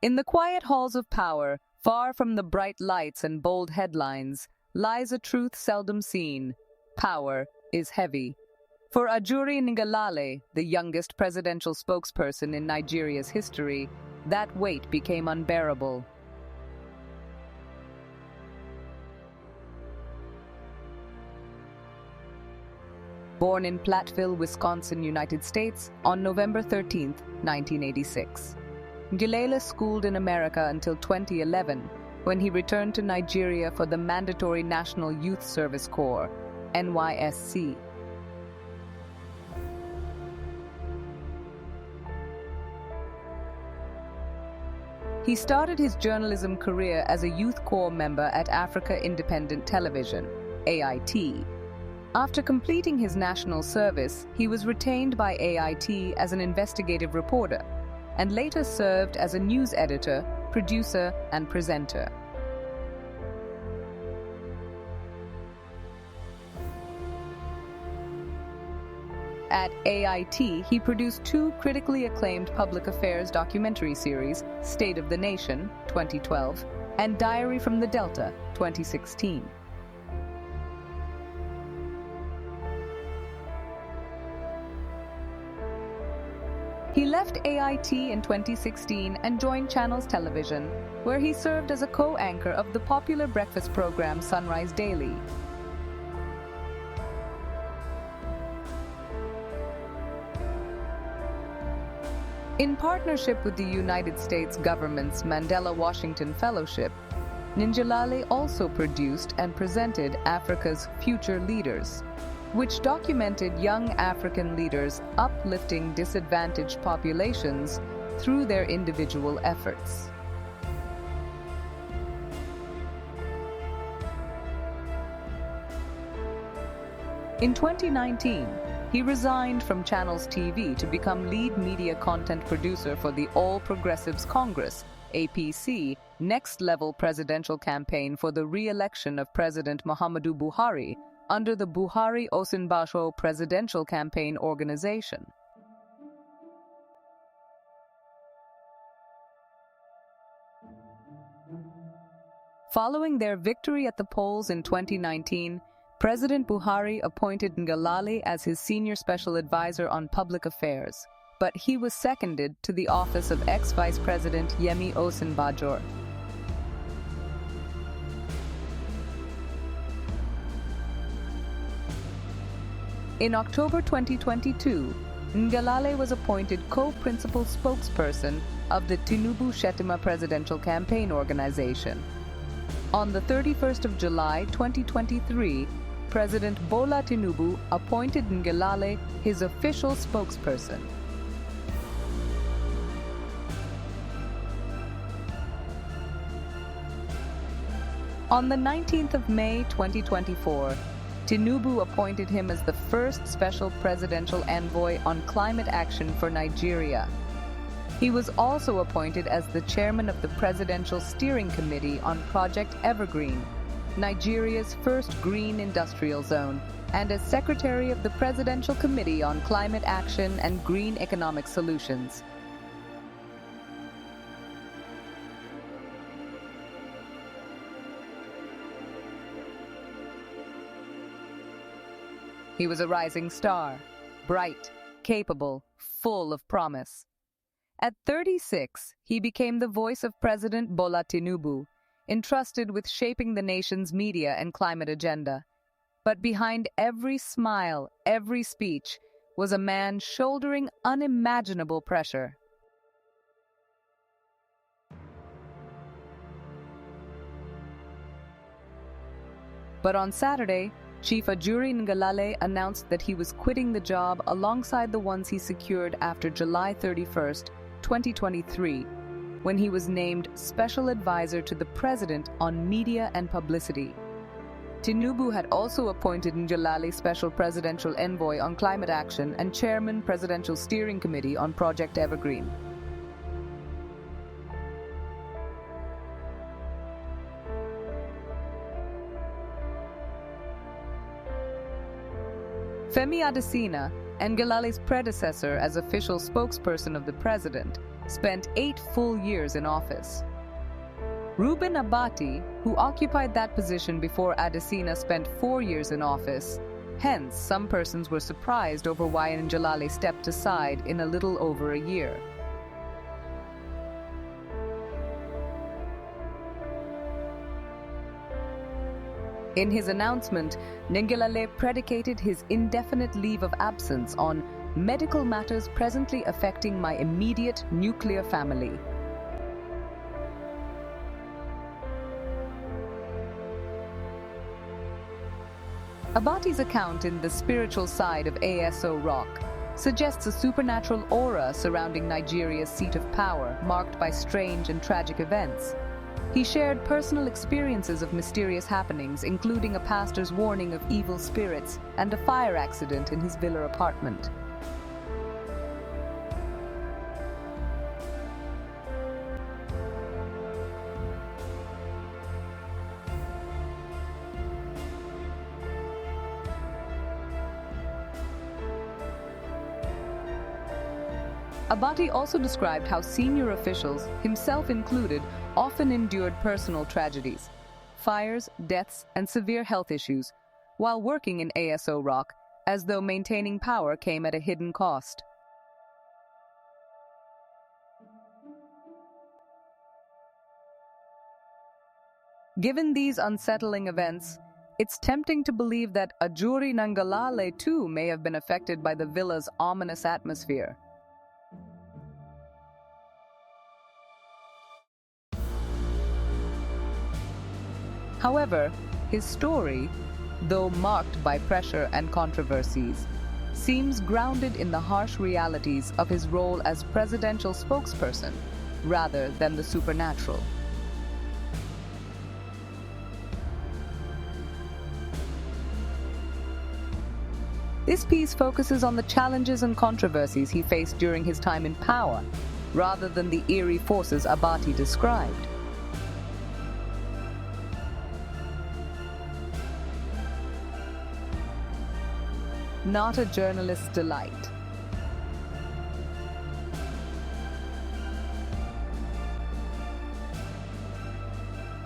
In the quiet halls of power, far from the bright lights and bold headlines, lies a truth seldom seen. Power is heavy. For Ajuri Ngelale, the youngest presidential spokesperson in Nigeria's history, that weight became unbearable. Born in Platteville, Wisconsin, United States, on November 13, 1986. Ngelale schooled in America until 2011, when he returned to Nigeria for the Mandatory National Youth Service Corps, NYSC. He started his journalism career as a Youth Corps member at Africa Independent Television, AIT. After completing his national service, he was retained by AIT as an investigative reporter, and later served as a news editor, producer, and presenter. At AIT, he produced two critically acclaimed public affairs documentary series, State of the Nation, 2012, and Diary from the Delta, 2016. He left AIT in 2016 and joined Channels Television, where he served as a co-anchor of the popular breakfast program Sunrise Daily. In partnership with the United States government's Mandela Washington Fellowship, Ngelale also produced and presented Africa's Future Leaders, which documented young African leaders uplifting disadvantaged populations through their individual efforts. In 2019, he resigned from Channels TV to become lead media content producer for the All Progressives Congress, APC, next-level presidential campaign for the re-election of President Muhammadu Buhari under the Buhari Osinbajo Presidential Campaign Organization. Following their victory at the polls in 2019, President Buhari appointed Ngelale as his senior special advisor on public affairs, but he was seconded to the office of ex-Vice President Yemi Osinbajo. In October 2022, Ngelale was appointed co-principal spokesperson of the Tinubu Shetima Presidential Campaign Organization. On the 31st of July 2023, President Bola Tinubu appointed Ngelale his official spokesperson. On the 19th of May 2024, Tinubu appointed him as the first special presidential envoy on climate action for Nigeria. He was also appointed as the chairman of the Presidential Steering Committee on Project Evergreen, Nigeria's first green industrial zone, and as secretary of the Presidential Committee on Climate Action and Green Economic Solutions. He was a rising star, bright, capable, full of promise. At 36, he became the voice of President Bola Tinubu, entrusted with shaping the nation's media and climate agenda. But behind every smile, every speech, was a man shouldering unimaginable pressure. But on Saturday, Chief Ajuri Ngelale announced that he was quitting the job alongside the ones he secured after July 31st, 2023, when he was named Special Advisor to the President on Media and Publicity. Tinubu had also appointed Ngelale Special Presidential Envoy on Climate Action and Chairman Presidential Steering Committee on Project Evergreen. Femi Adesina, Ngelale's predecessor as official spokesperson of the president spent 8 full years in office. Reuben Abati, who occupied that position before Adesina, spent 4 years in office. Hence, some persons were surprised over why Ngelale stepped aside in a little over a year. In his announcement, Ngelale predicated his indefinite leave of absence on medical matters presently affecting my immediate nuclear family. Abati's account in The Spiritual Side of ASO Rock suggests a supernatural aura surrounding Nigeria's seat of power, marked by strange and tragic events. He shared personal experiences of mysterious happenings, including a pastor's warning of evil spirits and a fire accident in his villa apartment. Abati also described how senior officials, himself included, often endured personal tragedies, fires, deaths, and severe health issues while working in ASO Rock, as though maintaining power came at a hidden cost. Given these unsettling events, it's tempting to believe that Ajuri Ngelale too may have been affected by the villa's ominous atmosphere. However, his story, though marked by pressure and controversies, seems grounded in the harsh realities of his role as presidential spokesperson rather than the supernatural. This piece focuses on the challenges and controversies he faced during his time in power, rather than the eerie forces Abati described. Not a journalist's delight.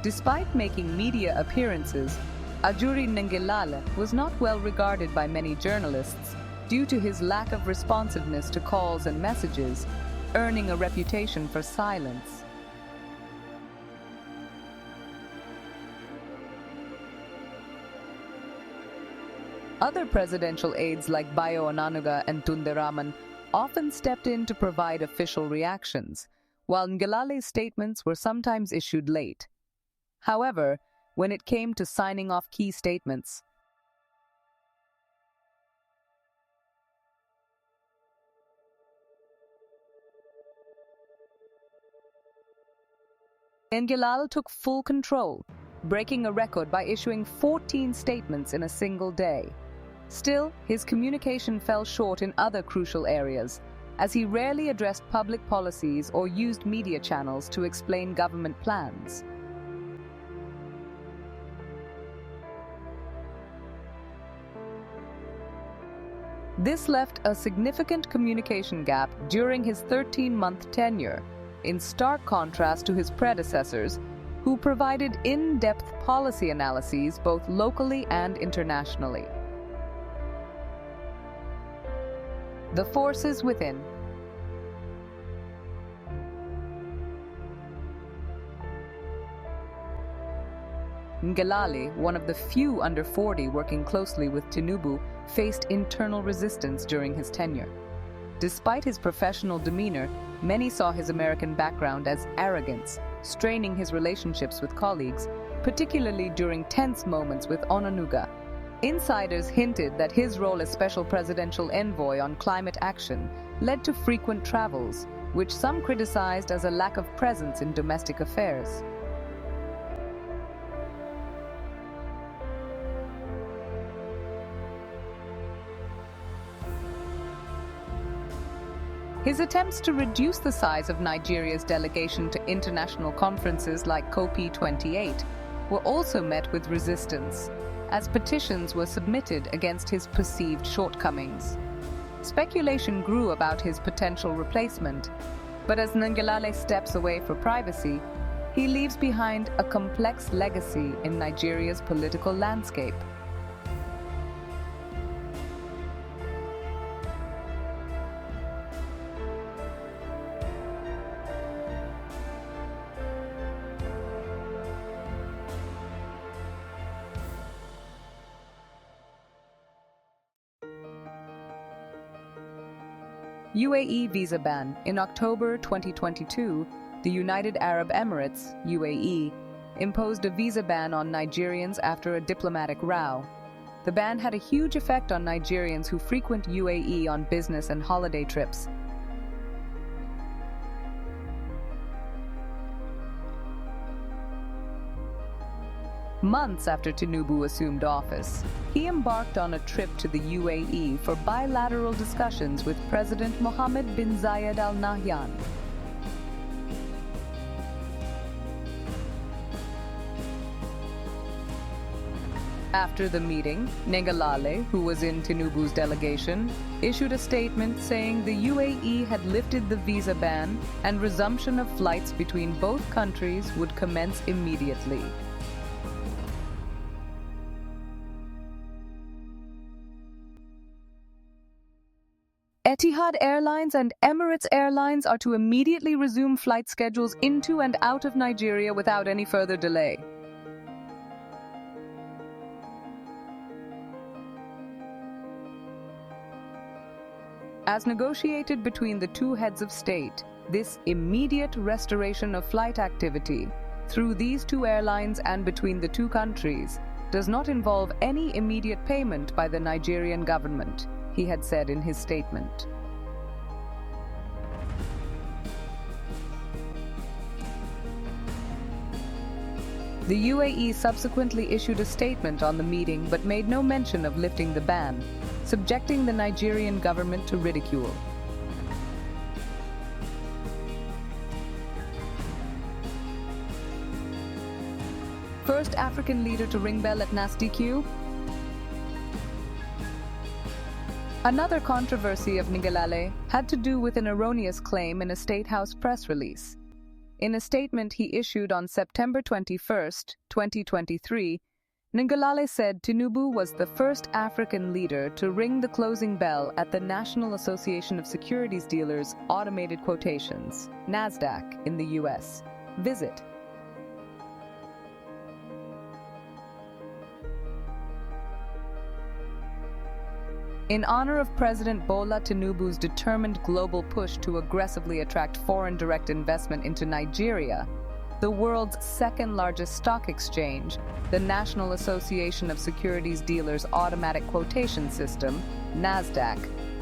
Despite making media appearances, Ajuri Ngelale was not well regarded by many journalists due to his lack of responsiveness to calls and messages, earning a reputation for silence. Other presidential aides like Bayo Onanuga and Tunde Raman often stepped in to provide official reactions, while Ngelale's statements were sometimes issued late. However, when it came to signing off key statements, Ngelale took full control, breaking a record by issuing 14 statements in a single day. Still, his communication fell short in other crucial areas, as he rarely addressed public policies or used media channels to explain government plans. This left a significant communication gap during his 13-month tenure, in stark contrast to his predecessors, who provided in-depth policy analyses both locally and internationally. The forces within. Ngelale, one of the few under 40 working closely with Tinubu, faced internal resistance during his tenure. Despite his professional demeanor, many saw his American background as arrogance, straining his relationships with colleagues, particularly during tense moments with Onanuga. Insiders hinted that his role as special presidential envoy on climate action led to frequent travels, which some criticized as a lack of presence in domestic affairs. His attempts to reduce the size of Nigeria's delegation to international conferences like COP28 were also met with resistance, as petitions were submitted against his perceived shortcomings. Speculation grew about his potential replacement, but as Ngelale steps away for privacy, he leaves behind a complex legacy in Nigeria's political landscape. UAE visa ban. In October 2022, the United Arab Emirates, UAE, imposed a visa ban on Nigerians after a diplomatic row. The ban had a huge effect on Nigerians who frequent UAE on business and holiday trips. Months after Tinubu assumed office, he embarked on a trip to the UAE for bilateral discussions with President Mohammed bin Zayed Al Nahyan. After the meeting, Ngelale, who was in Tinubu's delegation, issued a statement saying the UAE had lifted the visa ban and resumption of flights between both countries would commence immediately. Etihad Airlines and Emirates Airlines are to immediately resume flight schedules into and out of Nigeria without any further delay. As negotiated between the two heads of state, this immediate restoration of flight activity through these two airlines and between the two countries does not involve any immediate payment by the Nigerian government, he had said in his statement. The UAE subsequently issued a statement on the meeting but made no mention of lifting the ban, subjecting the Nigerian government to ridicule. First African leader to ring bell at NASDQ? Another controversy of Ngelale had to do with an erroneous claim in a State House press release. In a statement he issued on September 21, 2023, Ngelale said Tinubu was the first African leader to ring the closing bell at the National Association of Securities Dealers Automated Quotations, NASDAQ, in the U.S. visit. In honor of President Bola Tinubu's determined global push to aggressively attract foreign direct investment into Nigeria, the world's second-largest stock exchange, the National Association of Securities Dealers Automatic Quotation System, NASDAQ,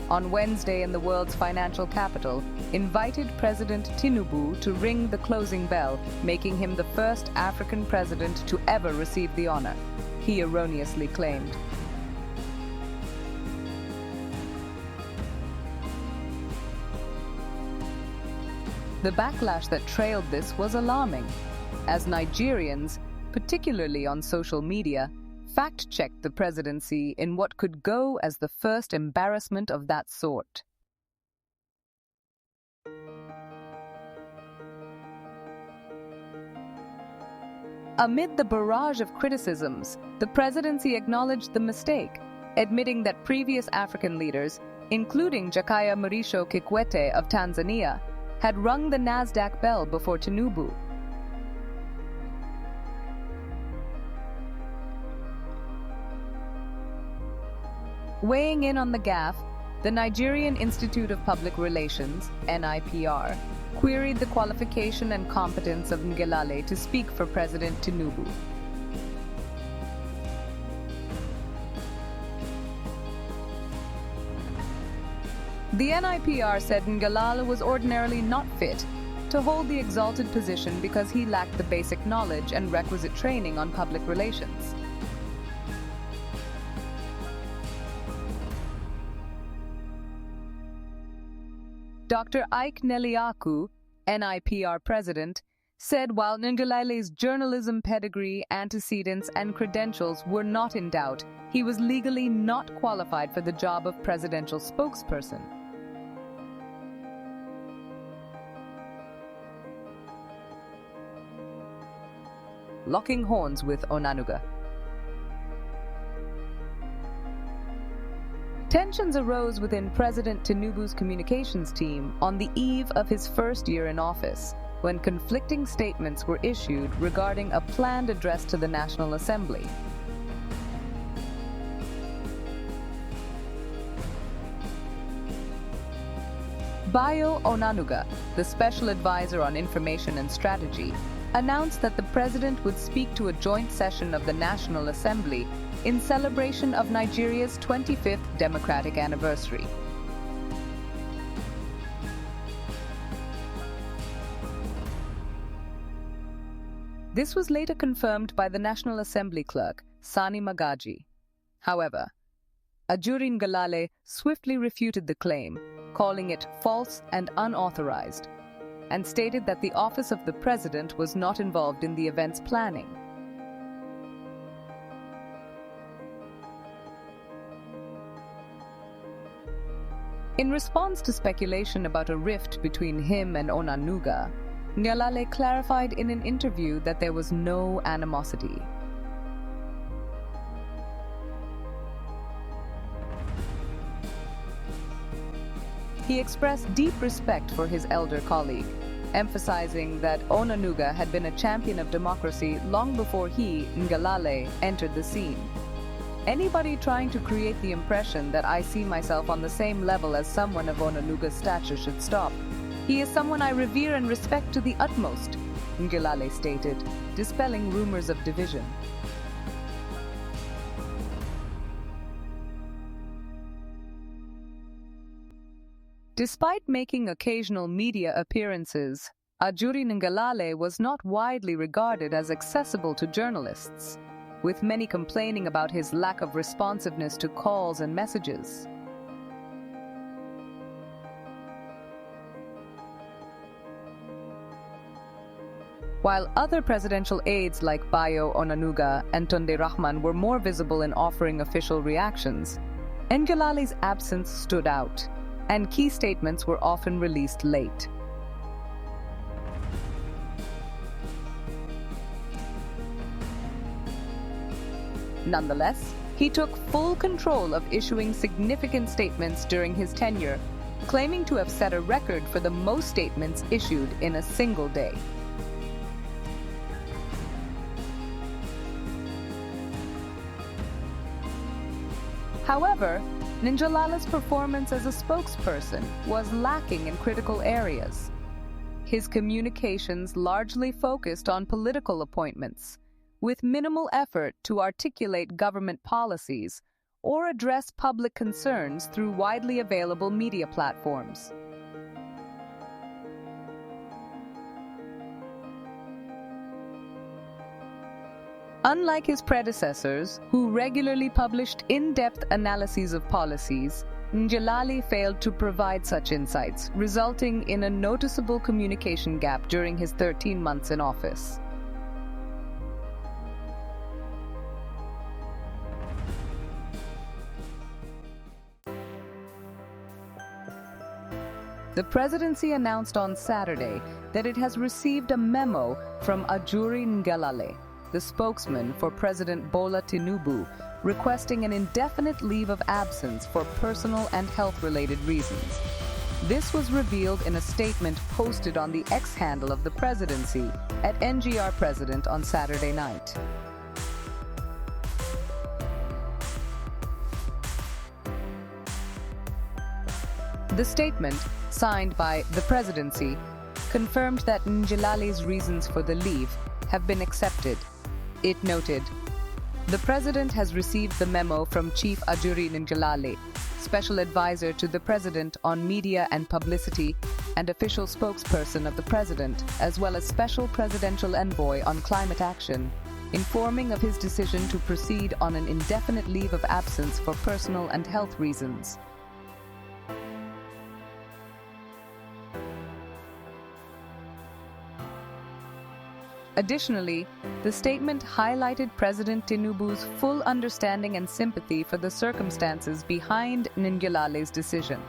on Wednesday in the world's financial capital, invited President Tinubu to ring the closing bell, making him the first African president to ever receive the honor, he erroneously claimed. The backlash that trailed this was alarming, as Nigerians, particularly on social media, fact-checked the presidency in what could go as the first embarrassment of that sort. Amid the barrage of criticisms, the presidency acknowledged the mistake, admitting that previous African leaders, including Jakaya Mrisho Kikwete of Tanzania, had rung the NASDAQ bell before Tinubu. Weighing in on the gaffe, the Nigerian Institute of Public Relations, NIPR, queried the qualification and competence of Ngelale to speak for President Tinubu. The NIPR said Ngelale was ordinarily not fit to hold the exalted position because he lacked the basic knowledge and requisite training on public relations. Dr. Ike Neliaku, NIPR president, said while Ngelale's journalism pedigree, antecedents, and credentials were not in doubt, he was legally not qualified for the job of presidential spokesperson. Locking horns with Onanuga. Tensions arose within President Tinubu's communications team on the eve of his first year in office, when conflicting statements were issued regarding a planned address to the National Assembly. Bayo Onanuga, the Special Advisor on Information and Strategy, announced that the president would speak to a joint session of the National Assembly in celebration of Nigeria's 25th democratic anniversary. This was later confirmed by the National Assembly clerk, Sani Magaji. However, Ajuri Ngelale swiftly refuted the claim, calling it false and unauthorized, and stated that the office of the president was not involved in the event's planning. In response to speculation about a rift between him and Onanuga, Ngelale clarified in an interview that there was no animosity. He expressed deep respect for his elder colleague, emphasizing that Onanuga had been a champion of democracy long before he, Ngelale, entered the scene. Anybody trying to create the impression that I see myself on the same level as someone of Onanuga's stature should stop. He is someone I revere and respect to the utmost, Ngelale stated, dispelling rumors of division. Despite making occasional media appearances, Ajuri Ngelale was not widely regarded as accessible to journalists, with many complaining about his lack of responsiveness to calls and messages. While other presidential aides like Bayo Onanuga and Tunde Rahman were more visible in offering official reactions, Ngelale's absence stood out, and key statements were often released late. Nonetheless, he took full control of issuing significant statements during his tenure, claiming to have set a record for the most statements issued in a single day. However, Ngelale's performance as a spokesperson was lacking in critical areas. His communications largely focused on political appointments, with minimal effort to articulate government policies or address public concerns through widely available media platforms. Unlike his predecessors, who regularly published in-depth analyses of policies, Ngelale failed to provide such insights, resulting in a noticeable communication gap during his 13 months in office. The presidency announced on Saturday that it has received a memo from Ajuri Ngelale, the spokesman for President Bola Tinubu, requesting an indefinite leave of absence for personal and health-related reasons. This was revealed in a statement posted on the X handle of the presidency at NGR President on Saturday night. The statement, signed by the presidency, confirmed that Ngelale's reasons for the leave have been accepted. It noted, "The President has received the memo from Chief Ajuri Ngelale, Special Advisor to the President on Media and Publicity and official spokesperson of the President, as well as Special Presidential Envoy on Climate Action, informing of his decision to proceed on an indefinite leave of absence for personal and health reasons." Additionally, the statement highlighted President Tinubu's full understanding and sympathy for the circumstances behind Ngelale's decision.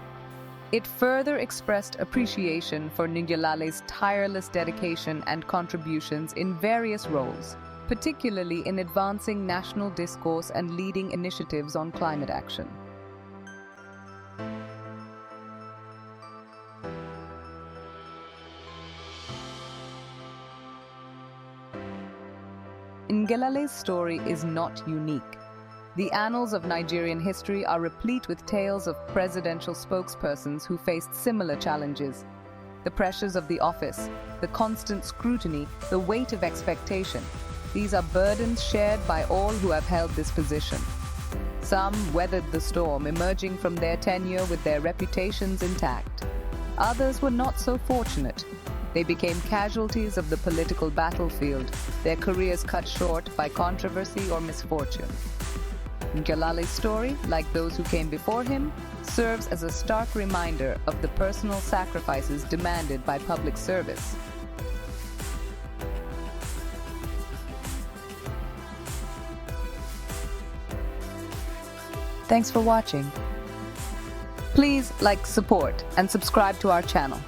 It further expressed appreciation for Ngelale's tireless dedication and contributions in various roles, particularly in advancing national discourse and leading initiatives on climate action. Ngelale's story is not unique. The annals of Nigerian history are replete with tales of presidential spokespersons who faced similar challenges. The pressures of the office, the constant scrutiny, the weight of expectation. These are burdens shared by all who have held this position. Some weathered the storm, emerging from their tenure with their reputations intact. Others were not so fortunate. They became casualties of the political battlefield, their careers cut short by controversy or misfortune. Ngelale's story, like those who came before him, serves as a stark reminder of the personal sacrifices demanded by public service. Thanks for watching. Please like, support, and subscribe to our channel.